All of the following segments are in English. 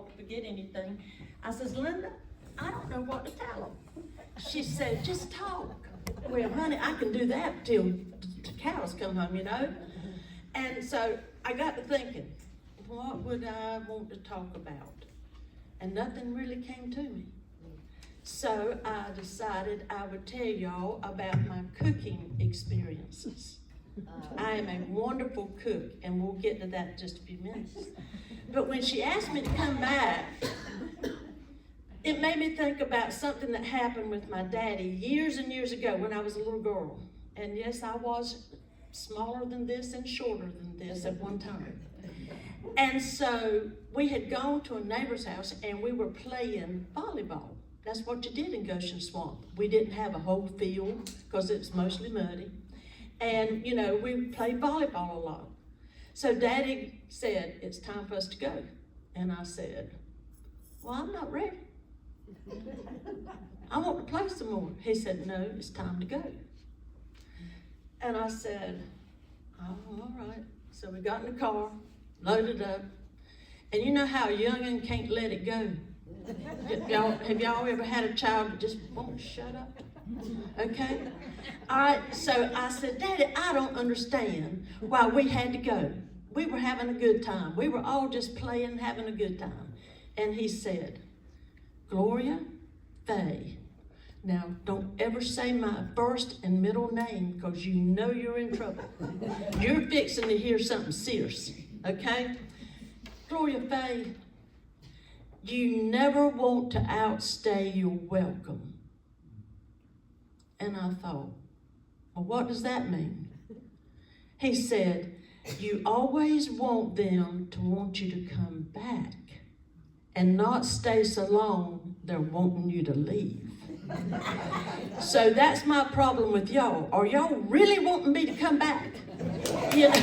fault to forget anything. I says, Linda, I don't know what to tell them. She said, just talk. Well, honey, I can do that till the cows come home, you know. And so I got to thinking, what would I want to talk about? And nothing really came to me. So I decided I would tell y'all about my cooking experiences. I am a wonderful cook, and we'll get to that in just a few minutes. But when she asked me to come back, it made me think about something that happened with my daddy years and years ago when I was a little girl. And yes, I was smaller than this and shorter than this at one time. And so we had gone to a neighbor's house and we were playing volleyball. That's what you did in Goshen Swamp. We didn't have a whole field because it's mostly muddy. And, you know, we played volleyball a lot. So Daddy said, it's time for us to go. And I said, well, I'm not ready. I want to play some more. He said, no, it's time to go. And I said, oh, all right. So we got in the car, loaded up. And you know how a youngin' can't let it go? Have y'all ever had a child that just won't shut up? Okay? All right, so I said, Daddy, I don't understand why we had to go. We were having a good time. We were all just playing, having a good time. And he said, Gloria, Faye, now don't ever say my first and middle name because you know you're in trouble. You're fixing to hear something serious, okay? Gloria Faye, you never want to outstay your welcome. And I thought, well, what does that mean? He said, you always want them to want you to come back and not stay so long they're wanting you to leave. So that's my problem with y'all. Are y'all really wanting me to come back? You know?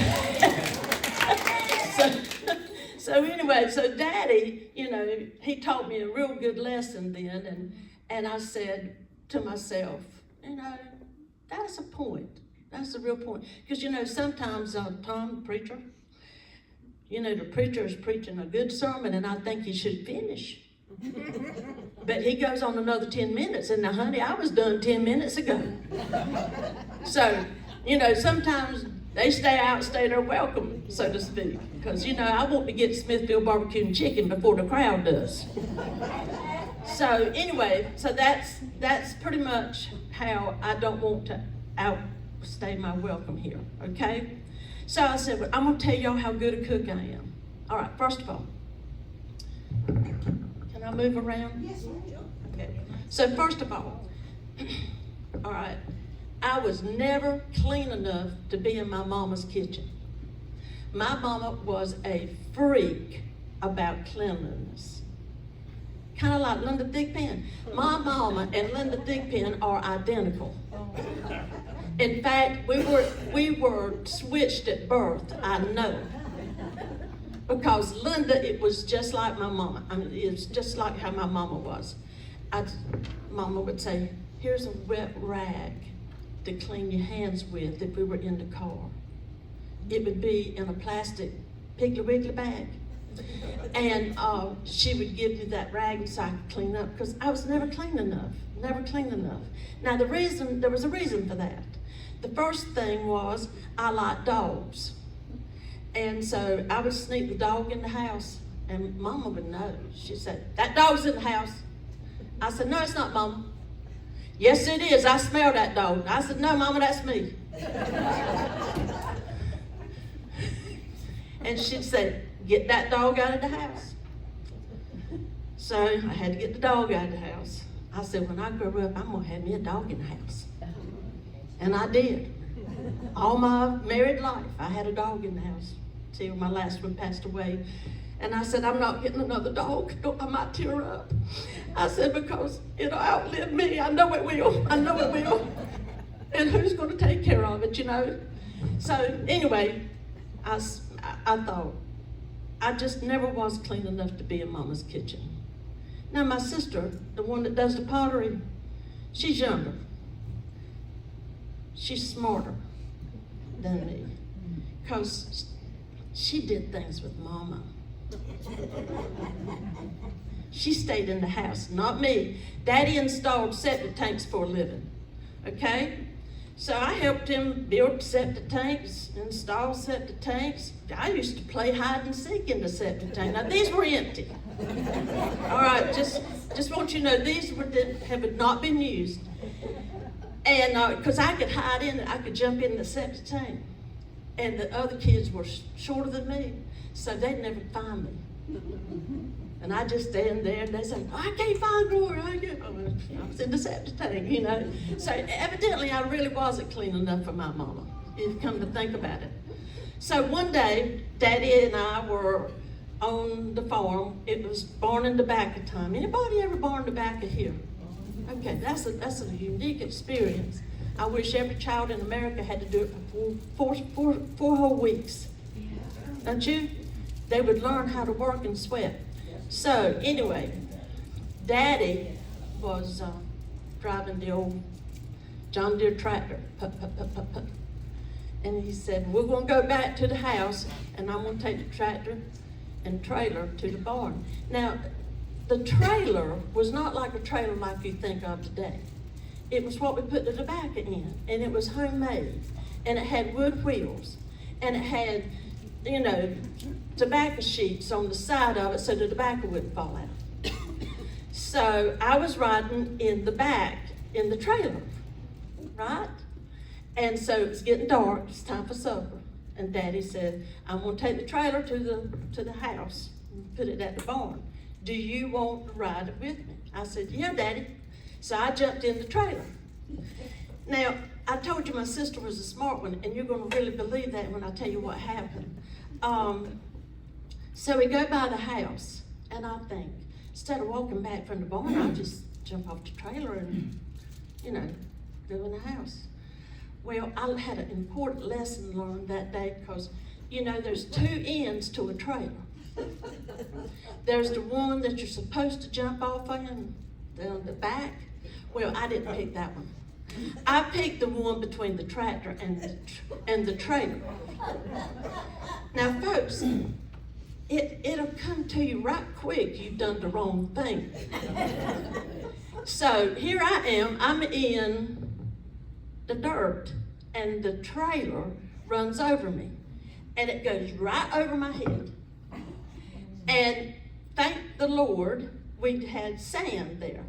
So anyway, so Daddy, you know, he taught me a real good lesson then, and I said to myself, you know, that's a point. That's a real point. Because, you know, sometimes Tom, the preacher, you know, the preacher is preaching a good sermon, and I think he should finish. But he goes on another 10 minutes, and now, honey, I was done 10 minutes ago. So, you know, sometimes they stay their welcome, so to speak. Because, you know, I want to get Smithfield barbecue and chicken before the crowd does. So anyway, so that's pretty much how I don't want to outstay my welcome here, okay? So I said, well, I'm going to tell y'all how good a cook I am. All right, first of all, can I move around? Yes, sure. Okay. So first of all right, I was never clean enough to be in my mama's kitchen. My mama was a freak about cleanliness. Kind of like Linda Thigpen. My mama and Linda Thigpen are identical. In fact, we were switched at birth, I know. Because Linda, it was just like my mama. I mean, it's just like how my mama was. Mama would say, here's a wet rag to clean your hands with if we were in the car. It would be in a plastic Piggly Wiggly bag. And she would give me that rag so I could clean up, because I was never clean enough, never clean enough. Now there was a reason for that. The first thing was I like dogs. And so I would sneak the dog in the house, and Mama would know. She said, that dog's in the house. I said, no, it's not, Mama. Yes, it is. I smell that dog. I said, no, Mama, that's me. And she'd say, get that dog out of the house. So I had to get the dog out of the house. I said, when I grow up, I'm going to have me a dog in the house. And I did. All my married life, I had a dog in the house till my last one passed away. And I said, I'm not getting another dog. I might tear up. I said, because it'll outlive me. I know it will. I know it will. And who's going to take care of it, you know? So anyway, I thought, I just never was clean enough to be in Mama's kitchen. Now my sister, the one that does the pottery, she's younger. She's smarter than me, because she did things with Mama. She stayed in the house, not me. Daddy installed septic tanks for a living, okay? So I helped him build septic tanks, install septic tanks. I used to play hide and seek in the septic tank. Now these were empty. All right, just want you to know these have not been used. And because I could hide in it, I could jump in the septic tank. And the other kids were shorter than me, so they'd never find me. And I just stand there and they say, I can't find Gloria. I was in the septic tank, you know. So evidently I really wasn't clean enough for my mama, if you come to think about it. So one day, Daddy and I were on the farm. It was barn and tobacco time. Anybody ever barn tobacco here? Okay, that's a unique experience. I wish every child in America had to do it for four whole weeks. Don't you? They would learn how to work and sweat. So anyway, Daddy was driving the old John Deere tractor, and he said, we're going to go back to the house, and I'm going to take the tractor and trailer to the barn. Now, the trailer was not like a trailer like you think of today. It was what we put the tobacco in, and it was homemade, and it had wood wheels, and it had, you know, tobacco sheets on the side of it so the tobacco wouldn't fall out. So I was riding in the back in the trailer, right? And so it was getting dark, it's time for supper. And Daddy said, I'm gonna take the trailer to the house and put it at the barn. Do you want to ride it with me? I said, yeah, Daddy. So I jumped in the trailer. Now, I told you my sister was a smart one, and you're gonna really believe that when I tell you what happened. So we go by the house, and I think, instead of walking back from the barn, I'll just jump off the trailer and, you know, go in the house. Well, I had an important lesson learned that day because, you know, there's two ends to a trailer. There's the one that you're supposed to jump off on the back. Well, I didn't pick that one. I picked the one between the tractor and the trailer. Now, folks, it'll come to you right quick you've done the wrong thing. So here I am, I'm in the dirt, and the trailer runs over me, and it goes right over my head. And thank the Lord, we had sand there.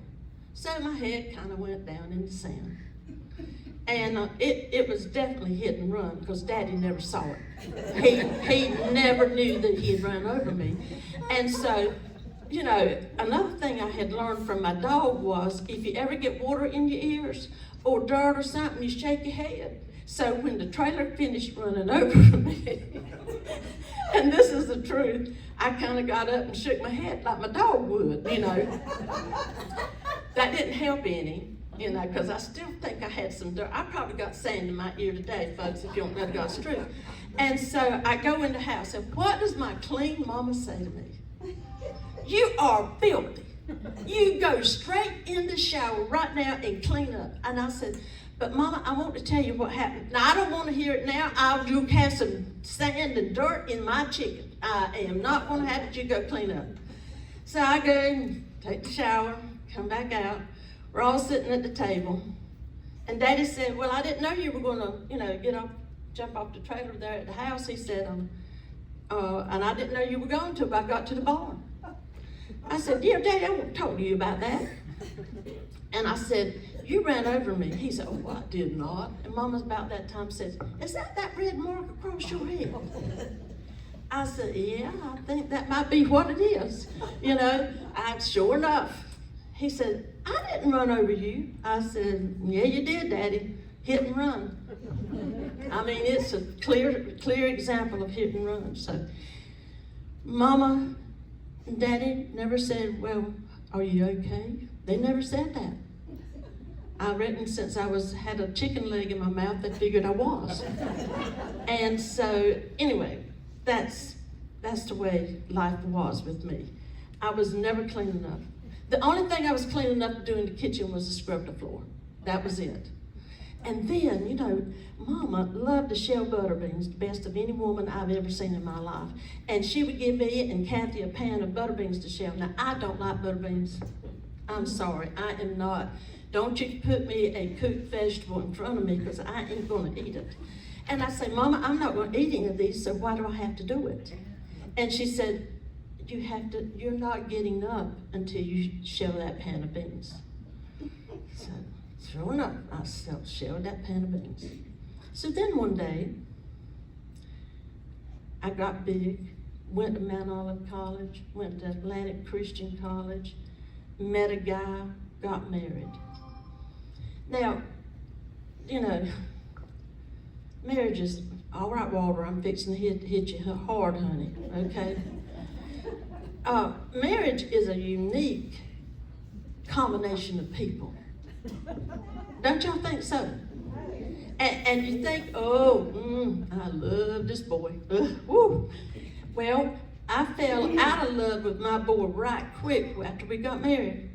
So my head kind of went down in the sand. And it was definitely hit and run because Daddy never saw it. He never knew that he had run over me. And so, you know, another thing I had learned from my dog was if you ever get water in your ears or dirt or something, you shake your head. So when the trailer finished running over me, and this is the truth, I kind of got up and shook my head like my dog would, you know. That didn't help any, you know, because I still think I had some dirt. I probably got sand in my ear today, folks, if you don't know God's truth. And so I go in the house, and what does my clean mama say to me? You are filthy. You go straight in the shower right now and clean up. And I said, but Mama, I want to tell you what happened. Now, I don't want to hear it now. You have some sand and dirt in my chicken. I am not going to have it. You go clean up. So I go and take the shower, come back out. We're all sitting at the table. And Daddy said, well, I didn't know you were going to, you know, jump off the trailer there at the house. He said, and I didn't know you were going to, but I got to the barn. I said, yeah, Daddy, I won't talk to you about that. And I said, you ran over me. He said, oh, I did not. And Mama's about that time says, is that red mark across your head? I said, yeah, I think that might be what it is. You know, sure enough. He said, I didn't run over you. I said, yeah, you did, Daddy. Hit and run. I mean, it's a clear example of hit and run. So, Mama and Daddy never said, well, are you okay? They never said that. I reckon since I had a chicken leg in my mouth, they figured I was. And so, anyway, that's the way life was with me. I was never clean enough. The only thing I was clean enough to do in the kitchen was to scrub the floor. That was it. And then, you know, Mama loved to shell butter beans, the best of any woman I've ever seen in my life. And she would give me and Kathy a pan of butter beans to shell. Now, I don't like butter beans. I'm sorry, I am not. Don't you put me a cooked vegetable in front of me because I ain't going to eat it. And I say, Mama, I'm not going to eat any of these, so why do I have to do it? And she said, you're not getting up until you shell that pan of beans. So, sure enough, I shelled that pan of beans. So then one day, I got big, went to Mount Olive College, went to Atlantic Christian College, met a guy, got married. Now, you know, marriage is, all right, Walter, I'm fixing to hit you hard, honey, okay? Marriage is a unique combination of people. Don't y'all think so? And you think, I love this boy. Woo. Well, I fell out of love with my boy right quick after we got married,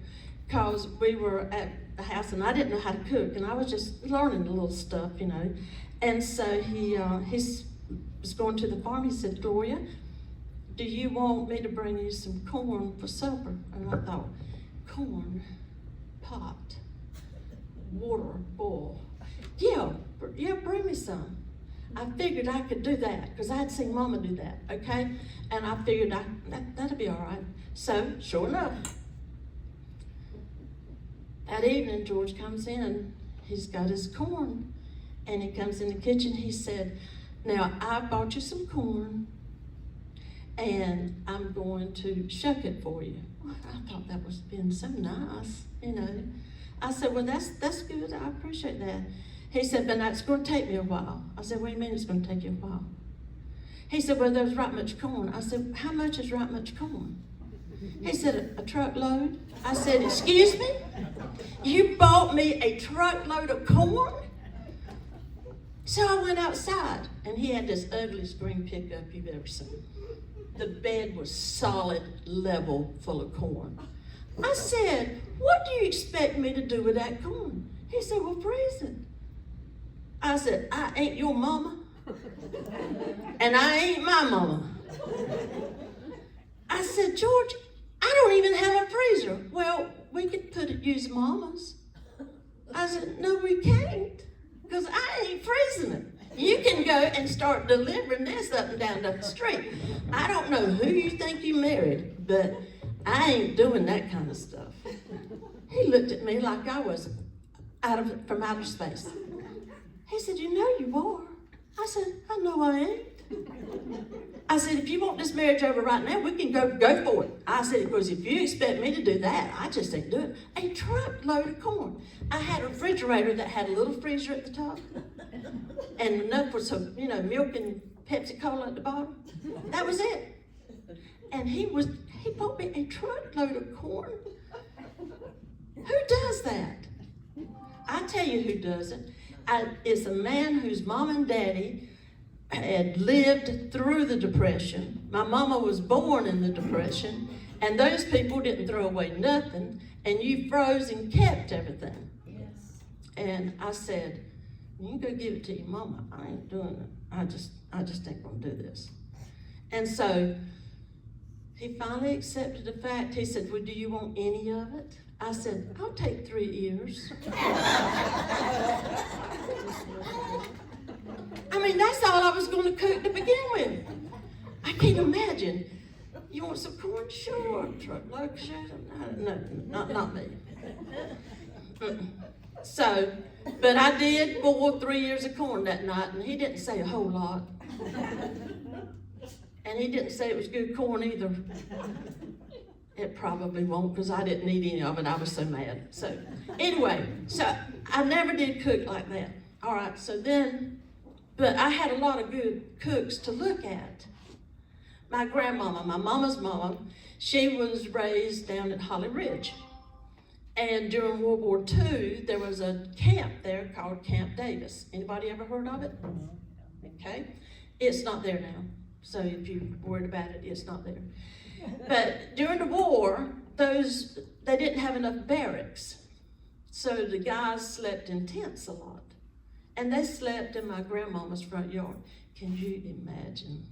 because we were at the house and I didn't know how to cook, and I was just learning a little stuff, you know. And so he was going to the farm. He said, Gloria, do you want me to bring you some corn for supper? And I thought, corn, pot, water, boil. Yeah, bring me some. I figured I could do that because I had seen Mama do that, okay? And I figured that'd be all right. So, sure enough, that evening, George comes in. He's got his corn. And he comes in the kitchen. He said, now, I bought you some corn, and I'm going to shuck it for you. I thought that was being so nice, you know. I said, well, that's good. I appreciate that. He said, but it's going to take me a while. I said, what do you mean it's going to take you a while? He said, well, there's right much corn. I said, how much is right much corn? He said, a truckload. I said, excuse me? You bought me a truckload of corn? So I went outside, and he had this ugliest green pickup you've ever seen. The bed was solid, level, full of corn. I said, what do you expect me to do with that corn? He said, well, freeze it. I said, I ain't your mama, and I ain't my mama. I said, George, I don't even have a freezer. Well, we could use Mama's. I said, no, we can't, because I ain't freezing it. You can go and start delivering this up and down the street. I don't know who you think you married, but I ain't doing that kind of stuff. He looked at me like I was from outer space. He said, you know you are. I said, I know I ain't. I said, if you want this marriage over right now, we can go for it. I said, because if you expect me to do that, I just ain't doing it. A truckload of corn. I had a refrigerator that had a little freezer at the top and enough for some, milk and Pepsi Cola at the bottom. That was it. And he bought me a truckload of corn. Who does that? I tell you who does it. It's a man whose mom and daddy had lived through the Depression. My mama was born in the Depression, and those people didn't throw away nothing, and you froze and kept everything. Yes. And I said, you can go give it to your mama. I ain't doing it. I just ain't gonna do this. And so he finally accepted the fact. He said, well, do you want any of it? I said, I'll take 3 ears. I mean, that's all I was going to cook to begin with. I can't imagine. You want some corn? Sure. Truckload? Sure. No, not me. So, but I did boil 3 ears of corn that night, and he didn't say a whole lot. And he didn't say it was good corn either. It probably won't, because I didn't eat any of it. I was so mad. So anyway, so I never did cook like that. All right, so then, but I had a lot of good cooks to look at. My grandmama, my mama's mama, she was raised down at Holly Ridge. And during World War II, there was a camp there called Camp Davis. Anybody ever heard of it? Okay. It's not there now. So if you're worried about it, it's not there. But during the war, they didn't have enough barracks. So the guys slept in tents a lot. And they slept in my grandmama's front yard. Can you imagine?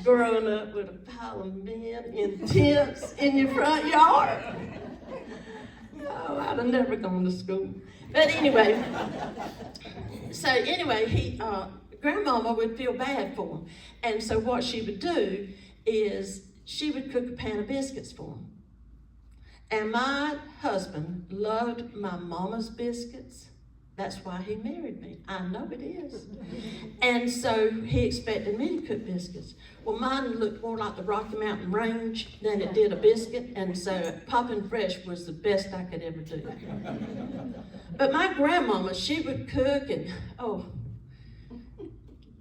Growing up with a pile of men in tents in your front yard. Oh, I'd have never gone to school. But anyway, grandmama would feel bad for him. And so what she would do is she would cook a pan of biscuits for him. And my husband loved my mama's biscuits. That's why he married me. I know it is. And so he expected me to cook biscuits. Well, mine looked more like the Rocky Mountain Range than it did a biscuit. And so popping fresh was the best I could ever do. But my grandmama, she would cook and, oh,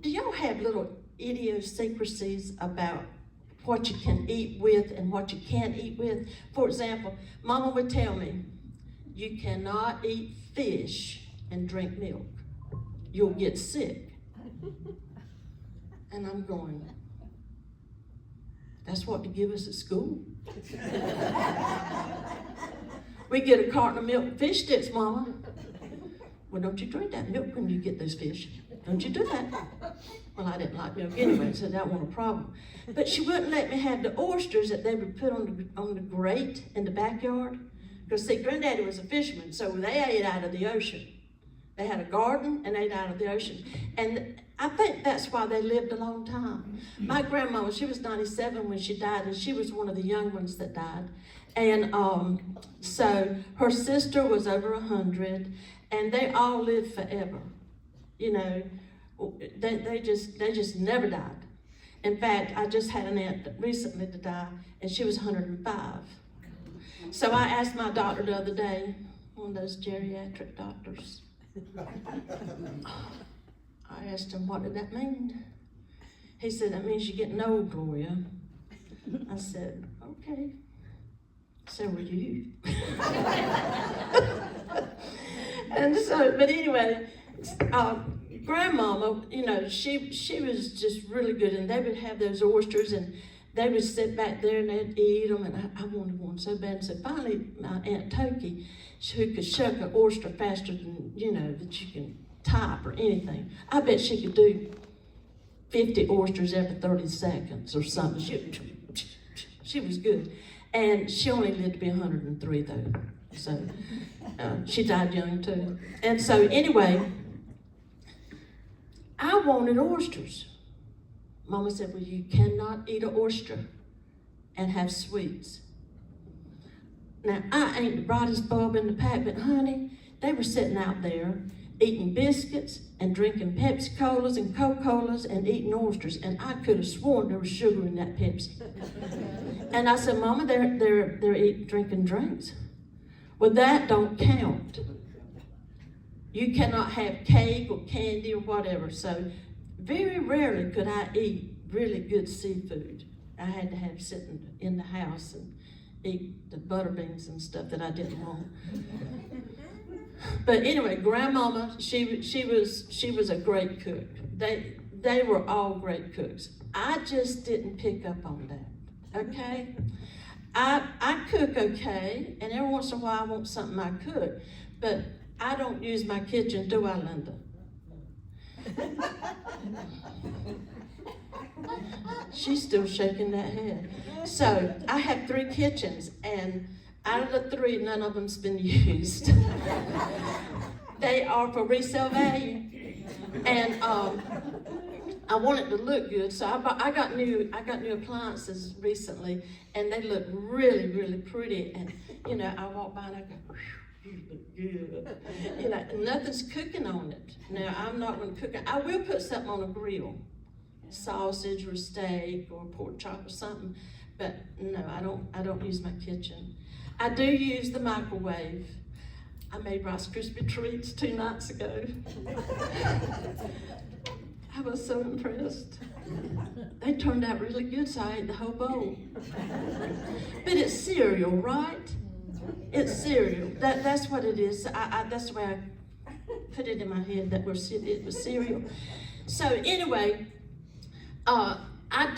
do y'all have little idiosyncrasies about what you can eat with and what you can't eat with? For example, Mama would tell me, you cannot eat fish and drink milk. You'll get sick. And I'm going, that's what they give us at school? We get a carton of milk and fish sticks, Mama. Well, don't you drink that milk when you get those fish. Don't you do that. Well, I didn't like milk anyway, so that wasn't a problem. But she wouldn't let me have the oysters that they would put on the grate in the backyard. Because, see, Granddaddy was a fisherman, so they ate out of the ocean. They had a garden and ate out of the ocean. And I think that's why they lived a long time. My grandmama, she was 97 when she died, and she was one of the young ones that died. And so her sister was over 100, and they all lived forever. You know, they just never died. In fact, I just had an aunt recently to die, and she was 105. So I asked my doctor the other day, one of those geriatric doctors, I asked him, what did that mean? He said, that means you're getting old, Gloria. I said, okay. So were you. And so, but anyway, grandmama, you know, she was just really good, and they would have those oysters, and they would sit back there and they'd eat them, and I wanted one so bad. And so finally, my Aunt Toki, who could shuck an oyster faster than, you know, that you can type or anything. I bet she could do 50 oysters every 30 seconds or something. She was good. And she only lived to be 103 though. So she died young too. And so anyway, I wanted oysters. Mama said, well, you cannot eat an oyster and have sweets. Now, I ain't the brightest bulb in the pack, but honey, they were sitting out there eating biscuits and drinking Pepsi-Colas and Coca-Colas and eating oysters, and I could have sworn there was sugar in that Pepsi. And I said, Mama, they're drinking drinks. Well, that don't count. You cannot have cake or candy or whatever, so very rarely could I eat really good seafood. I had to have sitting in the house and eat the butter beans and stuff that I didn't want. But anyway, grandmama, she was a great cook. They were all great cooks. I just didn't pick up on that, okay? I cook okay, and every once in a while I want something I cook, but I don't use my kitchen, do I, Linda? She's still shaking that head. So I have 3 kitchens, and out of the 3, none of them's been used. They are for resale value, and I want it to look good. So I got new appliances recently, and they look really, really pretty. And you know, I walk by and I go, you look good. You know, nothing's cooking on it. Now, I'm not going to cook it. I will put something on a grill, sausage or steak or pork chop or something. But no, I don't use my kitchen. I do use the microwave. I made Rice Krispie treats 2 nights ago. I was so impressed. They turned out really good, so I ate the whole bowl. But it's cereal, right? It's cereal. That's what it is. That's the way I put it in my head, that it was cereal. So anyway, I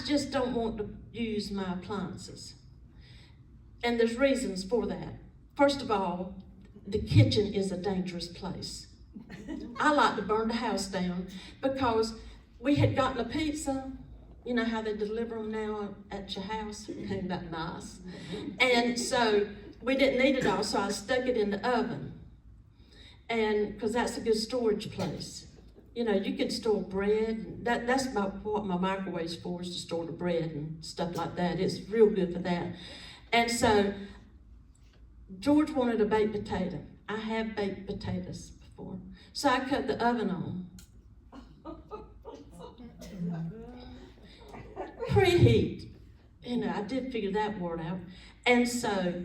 just don't want to use my appliances. And there's reasons for that. First of all, the kitchen is a dangerous place. I like to burn the house down because we had gotten a pizza. You know how they deliver them now at your house? Ain't that nice? And so we didn't eat it all, so I stuck it in the oven. And because that's a good storage place. You know, you can store bread. That's what my microwave's for, is to store the bread and stuff like that. It's real good for that. And so George wanted a baked potato. I have baked potatoes before. So I cut the oven on. Preheat. You know, I did figure that word out. And so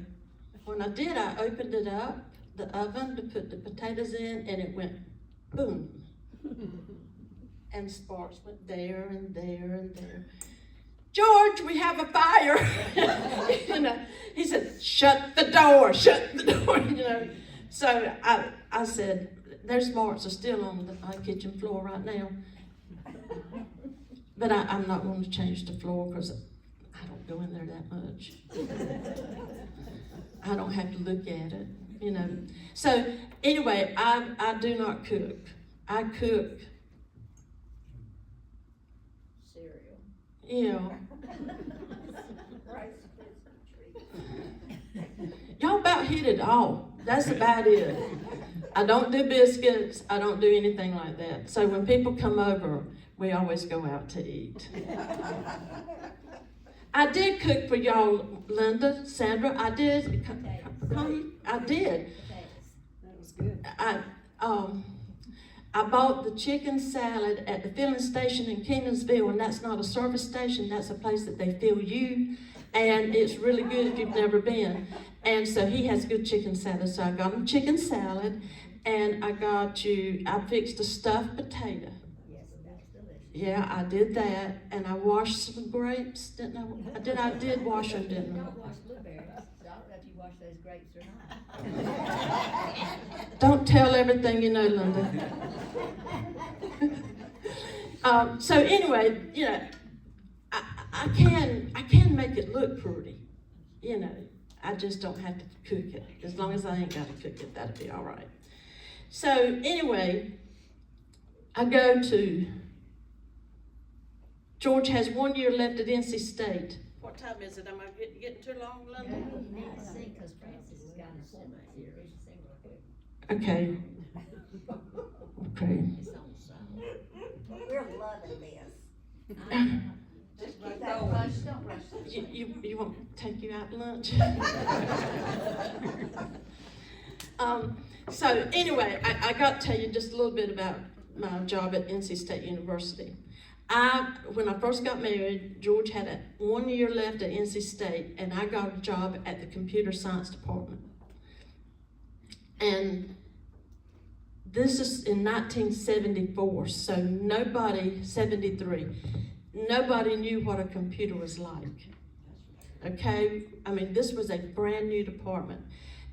when I did, I opened it up, the oven, to put the potatoes in, and it went boom. And sparks went there and there and there. George, we have a fire. You know, he said, shut the door, you know. So I said, there's marks are still on the kitchen floor right now. But I'm not going to change the floor because I don't go in there that much. I don't have to look at it, you know. So anyway, I do not cook. I cook cereal. You know. Y'all about hit it all. That's about it. I don't do biscuits. I don't do anything like that. So when people come over, we always go out to eat. I did cook for y'all, Linda, Sandra. I did. I did. That was good. I bought the chicken salad at the filling station in Kenansville, and that's not a service station. That's a place that they fill you, and it's really good if you've never been. And so he has good chicken salad. So I got him chicken salad, and I fixed a stuffed potato. Yes, that's delicious. Yeah, I did that, and I washed some grapes, didn't I? I did wash them, didn't Don't I? wash blueberries. So I don't know if you wash those grapes or not. Don't tell everything you know, Linda. So anyway, you know, I can make it look pretty, you know. I just don't have to cook it. As long as I ain't got to cook it, that'll be all right. So anyway, I go to, George has 1 year left at NC State. What time is it? Am I getting too long, Linda? You need to sing because Francis has got an appointment here. You should sing real quick. Okay. Okay. It's on the side. We're loving this. Just don't rush, don't rush. You want to take you out to lunch? So anyway, I got to tell you just a little bit about my job at NC State University. When I first got married, George had 1 year left at NC State, and I got a job at the computer science department. And this is in 1974, so 73, nobody knew what a computer was like. Okay, I mean, this was a brand new department,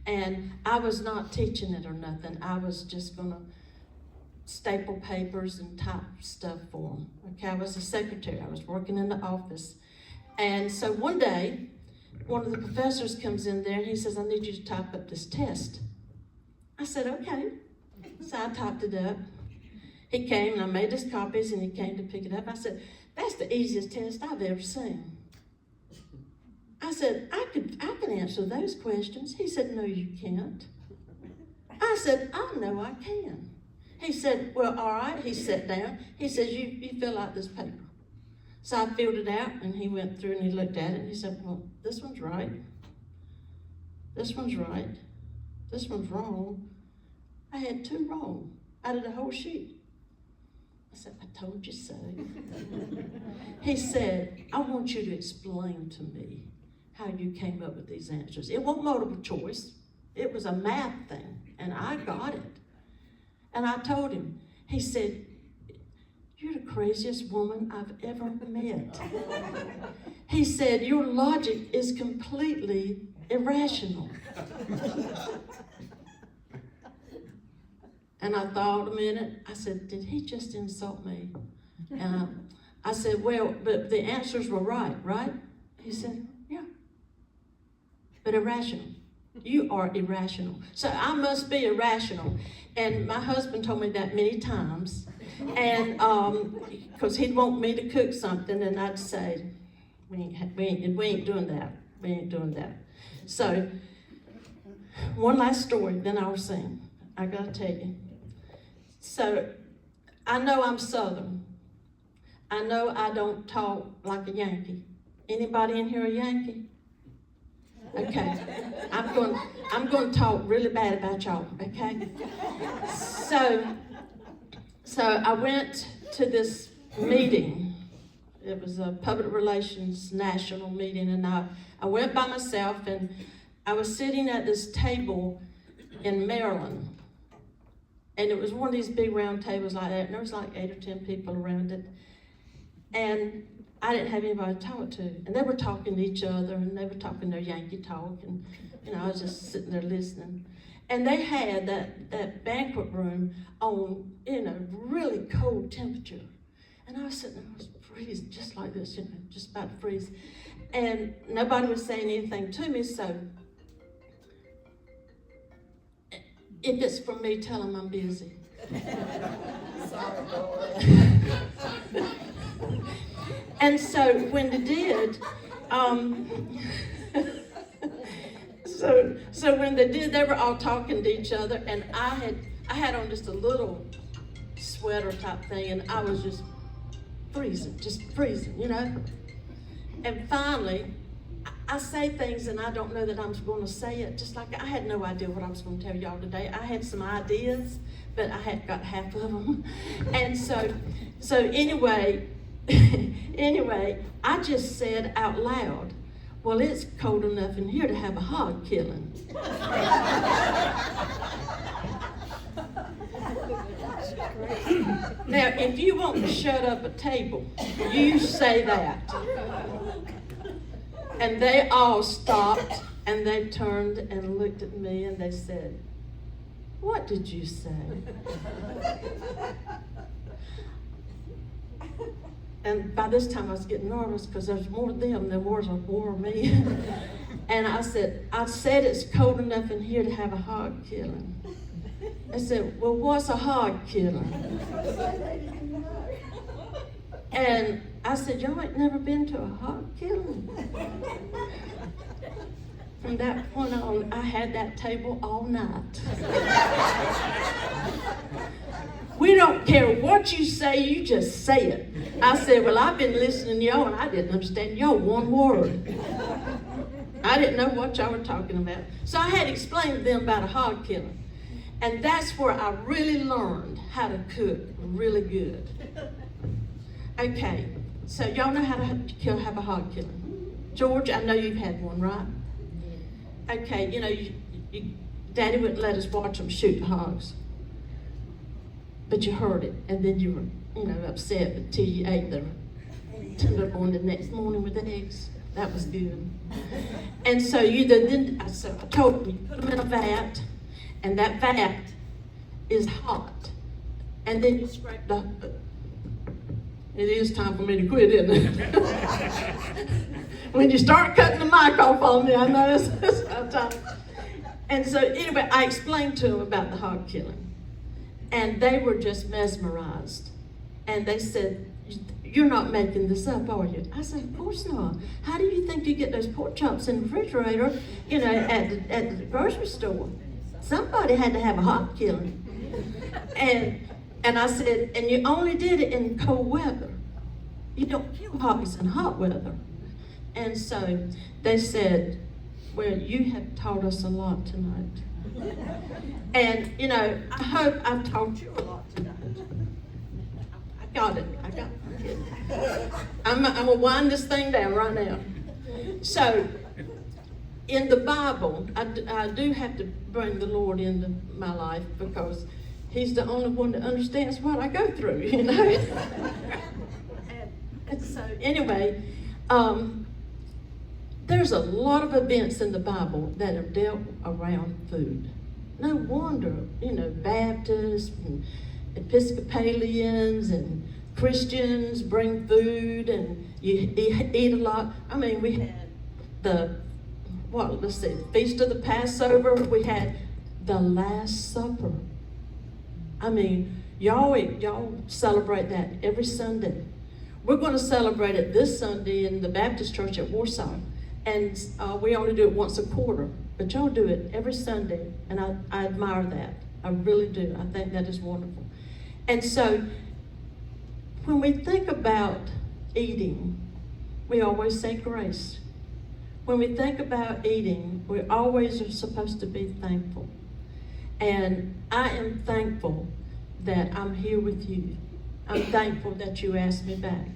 and I was not teaching it or nothing. I was just gonna staple papers and type stuff for them. Okay, I was a secretary. I was working in the office, and so one day, one of the professors comes in there and he says, "I need you to type up this test." I said, "Okay." So I typed it up. He came and I made his copies, and he came to pick it up. I said, "That's the easiest test I've ever seen." I said, I can answer those questions. He said, "No, you can't." I said, "I know I can." He said, "Well, all right." He sat down. He says, you fill out this paper. So I filled it out, and he went through and he looked at it, and he said, "Well, this one's right. This one's right. This one's wrong." I had 2 wrong out of the whole sheet. I said, "I told you so." He said, "I want you to explain to me how you came up with these answers. It wasn't multiple choice. It was a math thing, and I got it." And I told him. He said, "You're the craziest woman I've ever met." He said, "Your logic is completely irrational." And I thought a minute. I said, "Did he just insult me?" And I said, "Well, but the answers were right?" He said, "Yeah, but irrational." You are irrational. So I must be irrational. And my husband told me that many times. And because he'd want me to cook something, and I'd say, we ain't doing that. We ain't doing that. So, one last story, then I'll sing. I gotta tell you. So, I know I'm Southern. I know I don't talk like a Yankee. Anybody in here a Yankee? Okay. I'm going to talk really bad about y'all, okay? So I went to this meeting. It was a public relations national meeting, and I went by myself, and I was sitting at this table in Maryland. And it was one of these big round tables like that, and there was like 8 or 10 people around it. And I didn't have anybody to talk to. And they were talking to each other, and they were talking their Yankee talk, and I was just sitting there listening. And they had that banquet room on, really cold temperature. And I was sitting there, I was freezing just like this, just about to freeze. And nobody was saying anything to me, so if it's for me, tell them I'm busy. Sorry, Gloria. And so when they did, so when they did, they were all talking to each other, and I had on just a little sweater type thing, and I was just freezing. And finally, I say things and I don't know that I'm going to say it, just like I had no idea what I was going to tell y'all today. I had some ideas, but I hadn't got half of them. And so anyway, I just said out loud, well, it's cold enough in here to have a hog killing. Now, if you want to shut up a table, you say that. And they all stopped, and they turned and looked at me, and they said, what did you say? And by this time I was getting nervous because there's more of them than more of me. And I said it's cold enough in here to have a hog killing. I said, well, what's a hog killing? And I said, y'all ain't never been to a hog killing? From that point on, I had that table all night. We don't care what you say, you just say it. I said, well, I've been listening to y'all, and I didn't understand y'all one word. I didn't know what y'all were talking about. So I had explained to them about a hog killing. And that's where I really learned how to cook really good. Okay, so y'all know how to have a hog killing. George, I know you've had one, right? Okay, Daddy wouldn't let us watch them shoot the hogs. But you heard it, and then you were, upset until you ate the tender bone the next morning with the eggs. That was good. And so I told them, you put them in a vat, and that vat is hot. And then you scrape the, it is time for me to quit, isn't it? When you start cutting the mic off on me, I know that's about time. And so anyway, I explained to them about the hog killing. And they were just mesmerized. And they said, you're not making this up, are you? I said, of course not. How do you think you get those pork chops in the refrigerator, at the grocery store? Somebody had to have a hog killing. And I said, and you only did it in cold weather. You don't kill hogs in hot weather. And so they said, well, you have taught us a lot tonight. And, I hope I've taught you a lot tonight. I got it. I'm going to wind this thing down right now. So, in the Bible, I do have to bring the Lord into my life because He's the only one that understands what I go through, And so, anyway, there's a lot of events in the Bible that are dealt around food. No wonder, Baptists and Episcopalians and Christians bring food and you eat a lot. I mean, we had let's see, Feast of the Passover, we had the Last Supper. I mean, y'all celebrate that every Sunday. We're going to celebrate it this Sunday in the Baptist Church at Warsaw. And we only do it once a quarter. But y'all do it every Sunday. And I admire that. I really do. I think that is wonderful. And so, when we think about eating, we always say grace. When we think about eating, we always are supposed to be thankful. And I am thankful that I'm here with you. I'm thankful that you asked me back.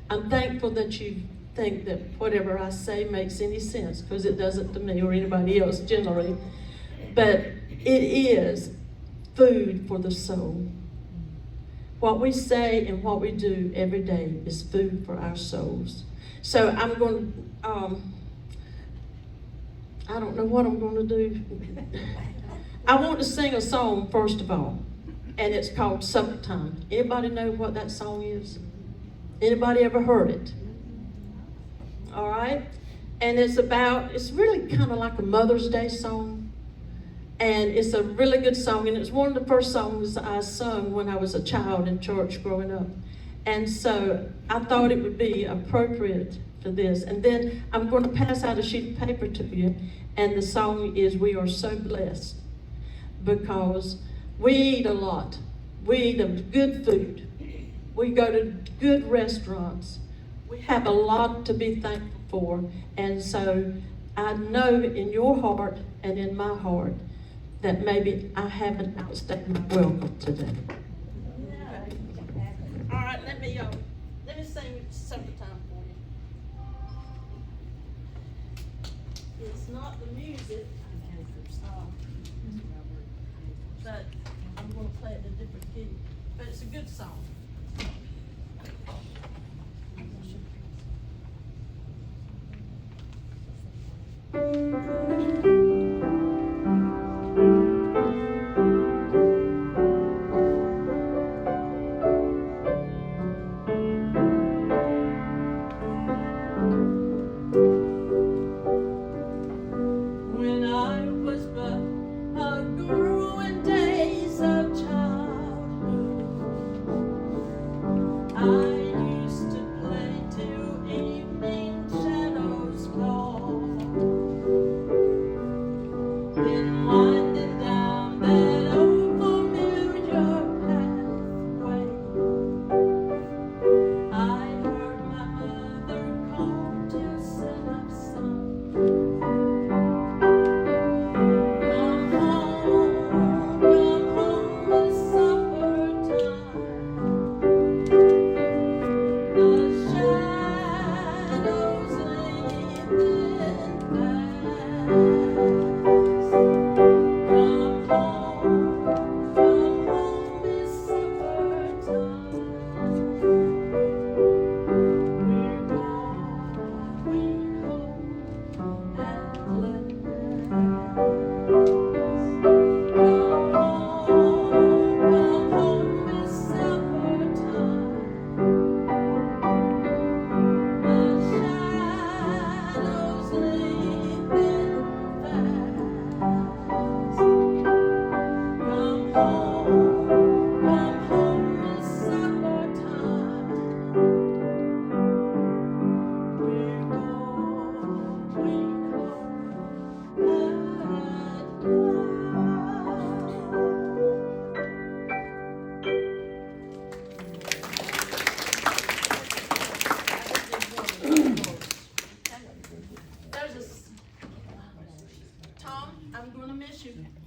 I'm thankful that you think that whatever I say makes any sense, because it doesn't to me or anybody else generally. But it is food for the soul. What we say and what we do every day is food for our souls. So I'm going to, I don't know what I'm going to do. I want to sing a song first of all, and it's called Supper Time. Anybody know what that song is? Anybody ever heard it? All right? And it's really kind of like a Mother's Day song. And it's a really good song, and it's one of the first songs I sung when I was a child in church growing up. And so I thought it would be appropriate for this. And then I'm going to pass out a sheet of paper to you, and the song is We Are So Blessed, because we eat a lot. We eat good food. We go to good restaurants. We have a lot to be thankful for. And so I know in your heart and in my heart that maybe I haven't outstayed my welcome today. All right, let me sing Supper Time for you. It's not the music, but I'm going to play it in a different key. But it's a good song. When I was but a girl in days of childhood, I used to play till evening shadows fall. Then winding down that old familiar pathway, I heard my mother call to set up sun.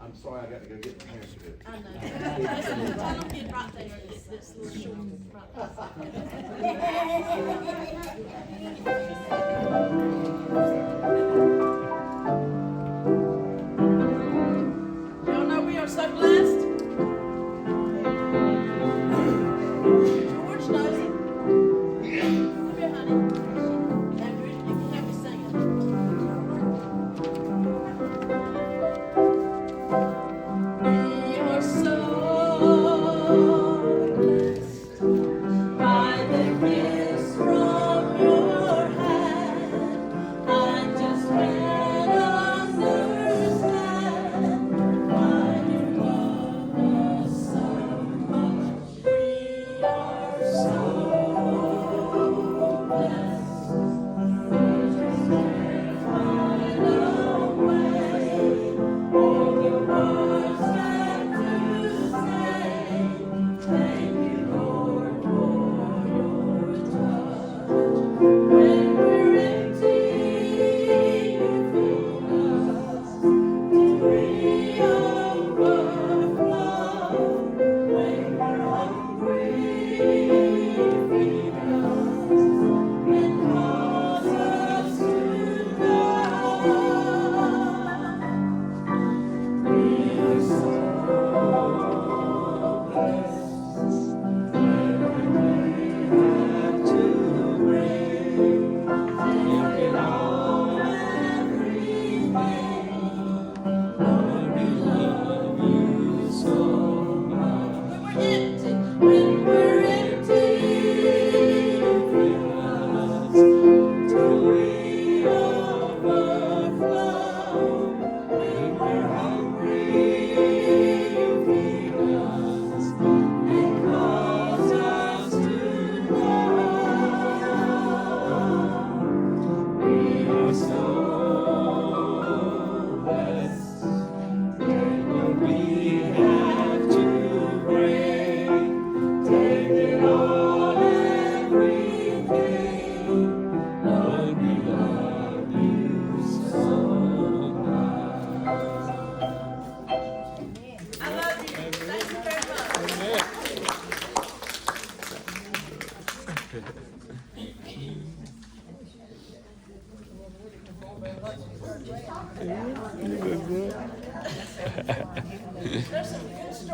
I'm sorry, I got to go get my hair cut. I know. Listen, tell them get right there. This little short Y'all know we are so blessed. George knows it. Come here, honey. Andrew, you can help me sing it. We are so blessed by the gifts from your hand. I just There's some good stories.